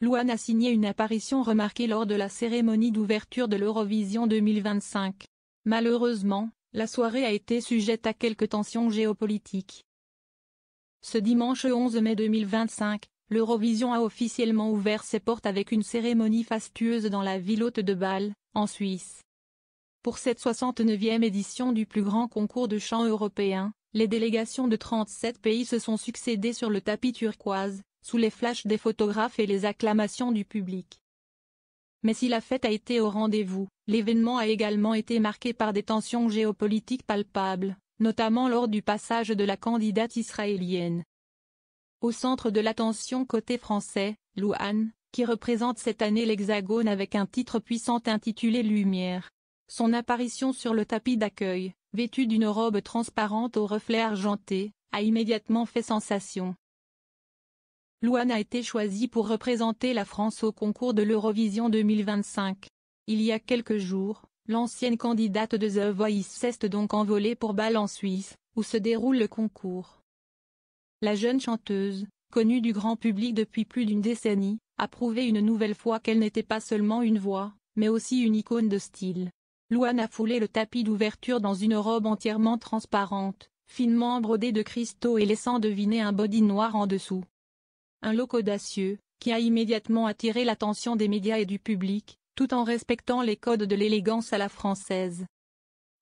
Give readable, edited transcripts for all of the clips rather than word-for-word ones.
Louane a signé une apparition remarquée lors de la cérémonie d'ouverture de l'Eurovision 2025. Malheureusement, la soirée a été sujette à quelques tensions géopolitiques. Ce dimanche 11 mai 2025, l'Eurovision a officiellement ouvert ses portes avec une cérémonie fastueuse dans la ville hôte de Bâle, en Suisse. Pour cette 69e édition du plus grand concours de chant européen, les délégations de 37 pays se sont succédé sur le tapis turquoise, sous les flashs des photographes et les acclamations du public. Mais si la fête a été au rendez-vous, l'événement a également été marqué par des tensions géopolitiques palpables, notamment lors du passage de la candidate israélienne. Au centre de l'attention côté français, Louane, qui représente cette année l'Hexagone avec un titre puissant intitulé Lumière. Son apparition sur le tapis d'accueil, vêtue d'une robe transparente aux reflets argentés, a immédiatement fait sensation. Louane a été choisie pour représenter la France au concours de l'Eurovision 2025. Il y a quelques jours, l'ancienne candidate de The Voice s'est donc envolée pour Bâle en Suisse, où se déroule le concours. La jeune chanteuse, connue du grand public depuis plus d'une décennie, a prouvé une nouvelle fois qu'elle n'était pas seulement une voix, mais aussi une icône de style. Louane a foulé le tapis d'ouverture dans une robe entièrement transparente, finement brodée de cristaux et laissant deviner un body noir en dessous. Un look audacieux, qui a immédiatement attiré l'attention des médias et du public, tout en respectant les codes de l'élégance à la française.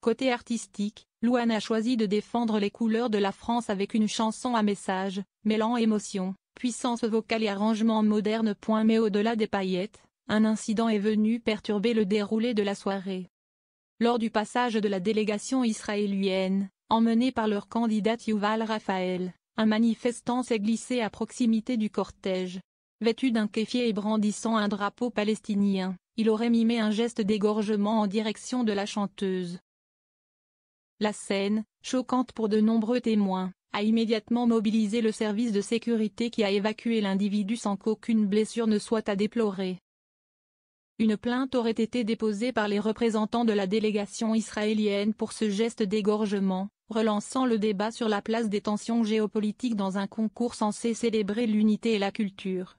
Côté artistique, Louane a choisi de défendre les couleurs de la France avec une chanson à message, mêlant émotion, puissance vocale et arrangement moderne. Mais au-delà des paillettes, un incident est venu perturber le déroulé de la soirée. Lors du passage de la délégation israélienne, emmenée par leur candidate Yuval Raphaël, un manifestant s'est glissé à proximité du cortège. Vêtu d'un kéfier et brandissant un drapeau palestinien, il aurait mimé un geste d'égorgement en direction de la chanteuse. La scène, choquante pour de nombreux témoins, a immédiatement mobilisé le service de sécurité qui a évacué l'individu sans qu'aucune blessure ne soit à déplorer. Une plainte aurait été déposée par les représentants de la délégation israélienne pour ce geste d'égorgement, relançant le débat sur la place des tensions géopolitiques dans un concours censé célébrer l'unité et la culture.